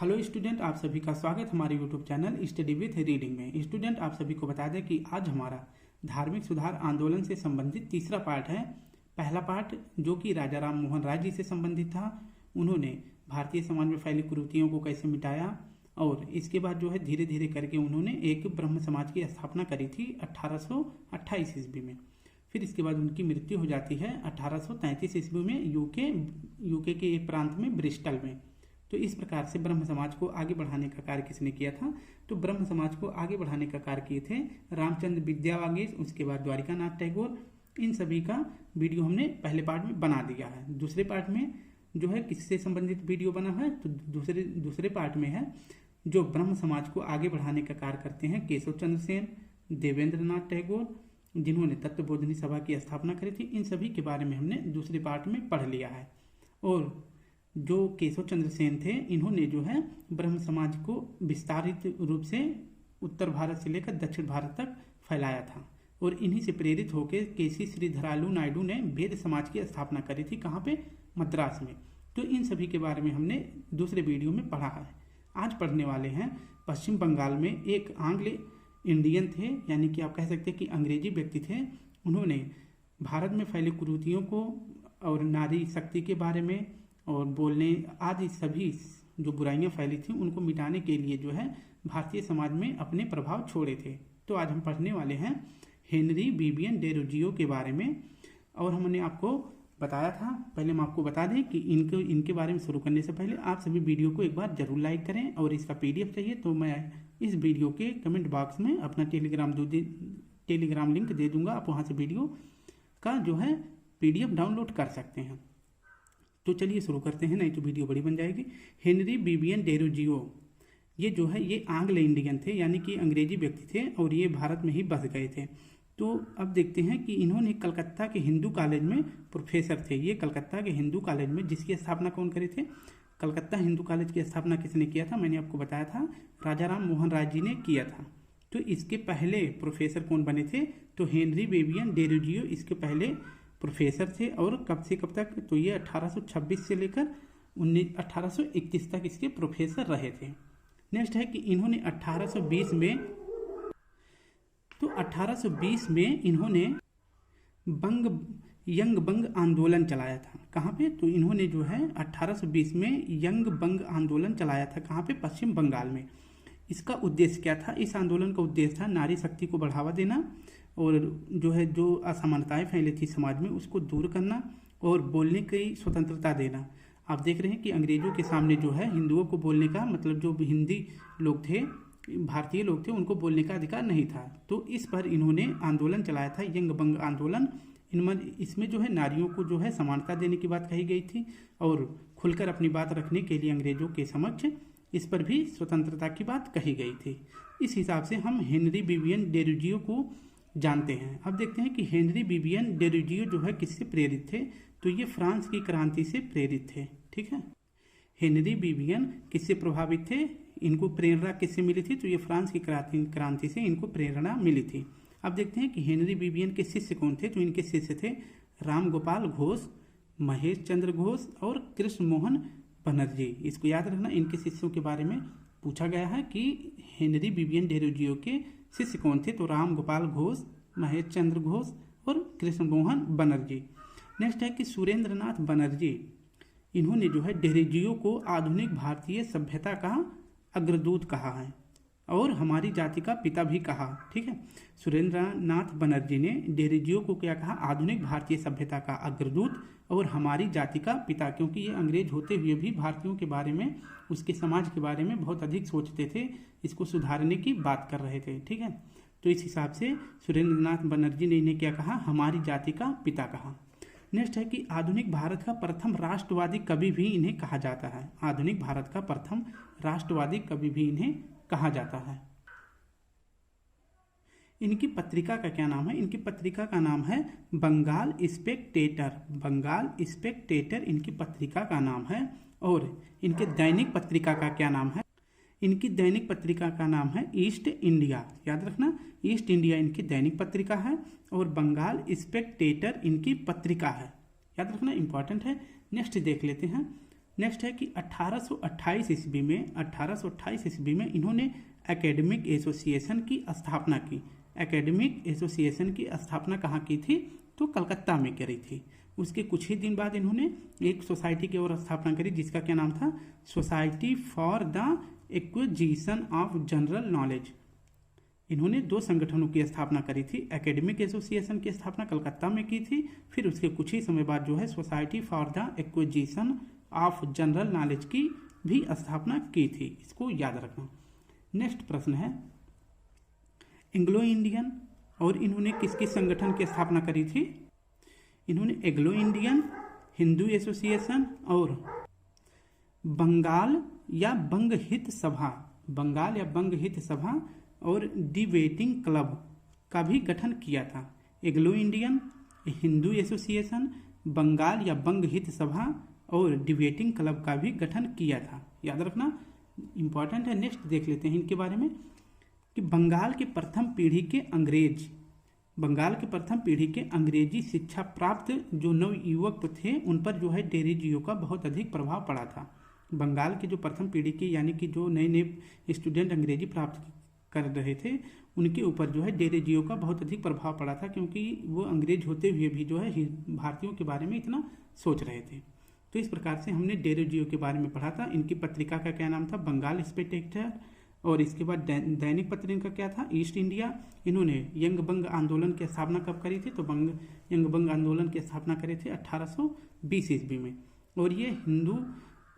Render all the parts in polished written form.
Hello student, आप सभी का स्वागत हमारे YouTube channel study with reading में। स्टूडेंट, आप सभी को बता दें कि आज हमारा धार्मिक सुधार आंदोलन से संबंधित तीसरा पार्ट है। पहला पार्ट जो कि राजा राम मोहन राय जी से संबंधित था, उन्होंने भारतीय समाज में फैली कुरीतियों को कैसे मिटाया और इसके बाद जो है धीरे धीरे करके उन्होंने एक ब्रह्म समाज की स्थापना करी थी 1828 ईस्वी में। फिर इसके बाद उनकी मृत्यु हो जाती है 1833 ईस्वी में यूके के एक प्रांत में ब्रिस्टल में। तो इस प्रकार से ब्रह्म समाज को आगे बढ़ाने का कार्य किसने किया था? तो ब्रह्म समाज को आगे बढ़ाने का कार्य किए थे रामचंद्र विद्यावागीश, उसके बाद द्वारिकानाथ टैगोर। इन सभी का वीडियो हमने पहले पार्ट में बना दिया है। दूसरे पार्ट में जो है किससे संबंधित वीडियो बना है, तो दूसरे पार्ट में है जो ब्रह्म समाज को आगे बढ़ाने का कार्य करते हैं केशव चंद्र सेन, देवेंद्र नाथ टैगोर, जिन्होंने तत्वबोधिनी सभा की स्थापना करी थी। इन सभी के बारे में हमने दूसरे पार्ट में पढ़ लिया है। और जो केशव चंद्र सेन थे, इन्होंने जो है ब्रह्म समाज को विस्तारित रूप से उत्तर भारत से लेकर दक्षिण भारत तक फैलाया था और इन्हीं से प्रेरित होकर केसी श्रीधरालु नायडू ने वेद समाज की स्थापना करी थी। कहाँ पे? मद्रास में। तो इन सभी के बारे में हमने दूसरे वीडियो में पढ़ा है। आज पढ़ने वाले हैं पश्चिम बंगाल में एक आंग्ल इंडियन थे, यानी कि आप कह सकते हैं कि अंग्रेजी व्यक्ति थे। उन्होंने भारत में फैली कुरीतियों को और नारी शक्ति के बारे में और बोलने आदि सभी जो बुराइयां फैली थी उनको मिटाने के लिए जो है भारतीय समाज में अपने प्रभाव छोड़े थे। तो आज हम पढ़ने वाले हैं हेनरी विवियन डेरोजियो के बारे में। और हमने आपको बताया था, पहले हम आपको बता दें कि इनके बारे में शुरू करने से पहले आप सभी वीडियो को एक बार जरूर लाइक करें और इसका PDF चाहिए तो मैं इस वीडियो के कमेंट बॉक्स में अपना टेलीग्राम लिंक दे दूंगा। आप वहाँ से वीडियो का जो है PDF डाउनलोड कर सकते हैं। तो चलिए शुरू करते हैं, नहीं तो वीडियो बड़ी बन जाएगी। हेनरी विवियन डेरोजियो ये जो है ये आंग्ल इंडियन थे, यानी कि अंग्रेजी व्यक्ति थे और ये भारत में ही बस गए थे। तो अब देखते हैं कि इन्होंने कलकत्ता के हिंदू कॉलेज में प्रोफेसर थे। ये कलकत्ता के हिंदू कॉलेज में जिसकी स्थापना कौन करे थे? कलकत्ता हिंदू कॉलेज की स्थापना किसने किया था? मैंने आपको बताया था राजा राम मोहन राय जी ने किया था। तो इसके पहले प्रोफेसर कौन बने थे? तो हेनरी विवियन डेरोजियो इसके पहले प्रोफेसर थे। और कब से कब तक? तो ये 1826 से लेकर 1831 तक इसके प्रोफेसर रहे थे। नेक्स्ट है कि इन्होंने 1820 में इन्होंने यंग बंग आंदोलन चलाया था। कहाँ पे? तो इन्होंने जो है 1820 में यंग बंग आंदोलन चलाया था। कहाँ पे? पश्चिम बंगाल में। इसका उद्देश्य क्या था? इस आंदोलन का उद्देश्य था नारी शक्ति को बढ़ावा देना और जो असमानताएं फैली थी समाज में उसको दूर करना और बोलने की स्वतंत्रता देना। आप देख रहे हैं कि अंग्रेजों के सामने जो है हिंदुओं को बोलने का मतलब जो हिंदी लोग थे, भारतीय लोग थे, उनको बोलने का अधिकार नहीं था। तो इस पर इन्होंने आंदोलन चलाया था, यंग बंग आंदोलन। इसमें जो है नारियों को जो है समानता देने की बात कही गई थी और खुलकर अपनी बात रखने के लिए अंग्रेजों के समक्ष इस पर भी स्वतंत्रता की बात कही गई थी। इस हिसाब से हम हेनरी विवियन डेरोजियो को जानते हैं। अब देखते हैं कि हेनरी विवियन डेरोजियो जो है किससे प्रेरित थे? तो ये फ्रांस की क्रांति से प्रेरित थे। ठीक है, हेनरी विवियन किससे प्रभावित थे? इनको प्रेरणा किससे मिली थी? तो ये फ्रांस की क्रांति से इनको प्रेरणा मिली थी। अब देखते हैं कि हेनरी विवियन के शिष्य कौन थे? तो इनके शिष्य थे राम गोपाल घोष, महेश चंद्र घोष और कृष्ण मोहन बनर्जी। इसको याद रखना, इनके शिष्यों के बारे में पूछा गया है कि हेनरी विवियन डेरोजियो के शिष्य कौन थे? तो राम गोपाल घोष, महेश चंद्र घोष और कृष्ण मोहन बनर्जी। नेक्स्ट है कि सुरेंद्रनाथ बनर्जी, इन्होंने जो है डेरोजियो को आधुनिक भारतीय सभ्यता का अग्रदूत कहा है और हमारी जाति का पिता भी कहा। ठीक है, सुरेंद्रनाथ बनर्जी ने डेरोजियो को क्या कहा? आधुनिक भारतीय सभ्यता का अग्रदूत और हमारी जाति का पिता, क्योंकि ये अंग्रेज होते हुए भी भारतीयों के बारे में, उसके समाज के बारे में बहुत अधिक सोचते थे, इसको सुधारने की बात कर रहे थे। ठीक है, तो इस हिसाब से सुरेंद्रनाथ बनर्जी ने इन्हें क्या कहा? हमारी जाति का पिता कहा। नेक्स्ट है कि आधुनिक भारत का प्रथम राष्ट्रवादी कवि भी इन्हें कहा जाता है। आधुनिक भारत का प्रथम राष्ट्रवादी कवि भी इन्हें कहा जाता है। इनकी पत्रिका का क्या नाम है? इनकी पत्रिका का नाम है बंगाल स्पेक्टेटर। बंगाल स्पेक्टेटर इनकी पत्रिका का नाम है। और इनके दैनिक पत्रिका का क्या नाम है? इनकी दैनिक पत्रिका का नाम है ईस्ट इंडिया। याद रखना, ईस्ट इंडिया इनकी दैनिक पत्रिका है और बंगाल स्पेक्टेटर इनकी पत्रिका है। याद रखना, इंपॉर्टेंट है। नेक्स्ट देख लेते हैं नेक्स्ट है कि 1828 ईस्वी में इन्होंने एकेडमिक एसोसिएशन की स्थापना की। एकेडमिक एसोसिएशन की स्थापना कहाँ की थी? तो कलकत्ता में करी थी। उसके कुछ ही दिन बाद इन्होंने एक सोसाइटी की और स्थापना करी जिसका क्या नाम था? Society for the acquisition of general knowledge. इन्होंने 2 संगठनों की स्थापना करी थी। एकेडमिक एसोसिएशन की स्थापना कलकत्ता में की थी, फिर उसके कुछ ही समय बाद जो है society for the acquisition of general knowledge की भी स्थापना की थी। इसको याद रखना। नेक्स्ट प्रश्न है एंग्लो इंडियन, और इन्होंने किस किस संगठन की स्थापना करी थी? इन्होंने एंग्लो इंडियन, हिंदू एसोसिएशन और बंगाल या बंग हित सभा और डिबेटिंग क्लब का भी गठन किया था। Anglo Indian, Hindu association, Bengal या बंग हित सभा और डिबेटिंग क्लब का भी गठन किया था। याद रखना, इंपॉर्टेंट है। नेक्स्ट देख लेते हैं इनके बारे में कि बंगाल के प्रथम पीढ़ी के अंग्रेजी शिक्षा प्राप्त जो नवयुवक थे उन पर जो है डेरोजियो का बहुत अधिक प्रभाव पड़ा था। बंगाल के जो प्रथम पीढ़ी के यानी कि जो नए नए स्टूडेंट अंग्रेजी प्राप्त कर रहे थे उनके ऊपर जो है डेरोजियो का बहुत अधिक प्रभाव पड़ा था, क्योंकि वो अंग्रेज होते हुए भी जो है भारतीयों के बारे में इतना सोच रहे थे। तो इस प्रकार से हमने डेरोजियो के बारे में पढ़ा था। इनकी पत्रिका का क्या नाम था? बंगाल स्पेक्टेटर। और इसके बाद दैनिक पत्रिका क्या था? East India. इन्होंने यंग बंग आंदोलन की स्थापना कब करी थी? तो यंग बंग आंदोलन की स्थापना करे थे 1820 ईस्वी में। और ये हिंदू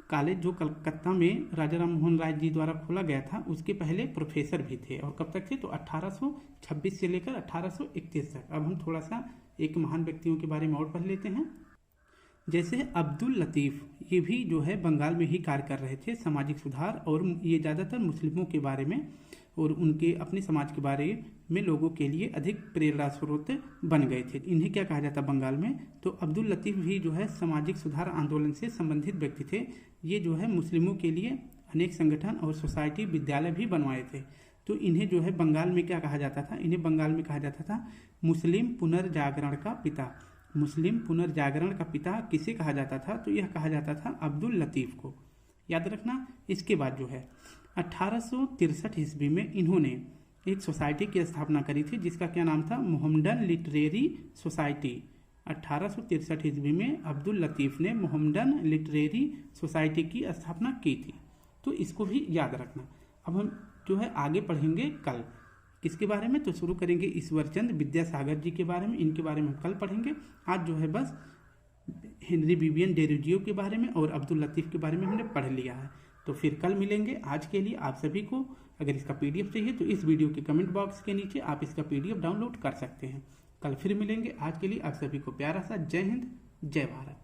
कॉलेज जो कलकत्ता में राजा राम मोहन राय जी द्वारा खोला गया था उसके पहले प्रोफेसर भी थे। और कब तक थे? तो 1826 से लेकर 1831 तक। अब हम थोड़ा सा एक महान व्यक्तियों के बारे में और पढ़ लेते हैं। जैसे अब्दुल लतीफ़, ये भी जो है बंगाल में ही कार्य कर रहे थे, सामाजिक सुधार, और ये ज़्यादातर मुस्लिमों के बारे में और उनके अपने समाज के बारे में लोगों के लिए अधिक प्रेरणा स्रोत बन गए थे। इन्हें क्या कहा जाता बंगाल में? तो अब्दुल लतीफ़ भी जो है सामाजिक सुधार आंदोलन से संबंधित व्यक्ति थे। ये जो है मुस्लिमों के लिए अनेक संगठन और सोसाइटी विद्यालय भी बनवाए थे। तो इन्हें जो है बंगाल में क्या कहा जाता था? इन्हें बंगाल में कहा जाता था मुस्लिम पुनर्जागरण का पिता। मुस्लिम पुनर्जागरण का पिता किसे कहा जाता था? तो यह कहा जाता था अब्दुल लतीफ़ को। याद रखना। इसके बाद जो है 1863 ईस्वी में इन्होंने एक सोसाइटी की स्थापना करी थी जिसका क्या नाम था? Mohammedan literary society. 1863 ईस्वी में अब्दुल लतीफ़ ने मोहम्मडन लिटरेरी सोसाइटी की स्थापना की थी। तो इसको भी याद रखना। अब हम जो है आगे पढ़ेंगे कल किसके बारे में? तो शुरू करेंगे ईश्वरचंद विद्यासागर जी के बारे में। इनके बारे में हम कल पढ़ेंगे। आज जो है बस हेनरी विवियन डेरोजियो के बारे में और अब्दुल लतीफ़ के बारे में हमने पढ़ लिया है। तो फिर कल मिलेंगे। आज के लिए आप सभी को अगर इसका PDF चाहिए तो इस वीडियो के कमेंट बॉक्स के नीचे आप इसका PDF डाउनलोड कर सकते हैं। कल फिर मिलेंगे। आज के लिए आप सभी को प्यारा सा जय हिंद, जय भारत।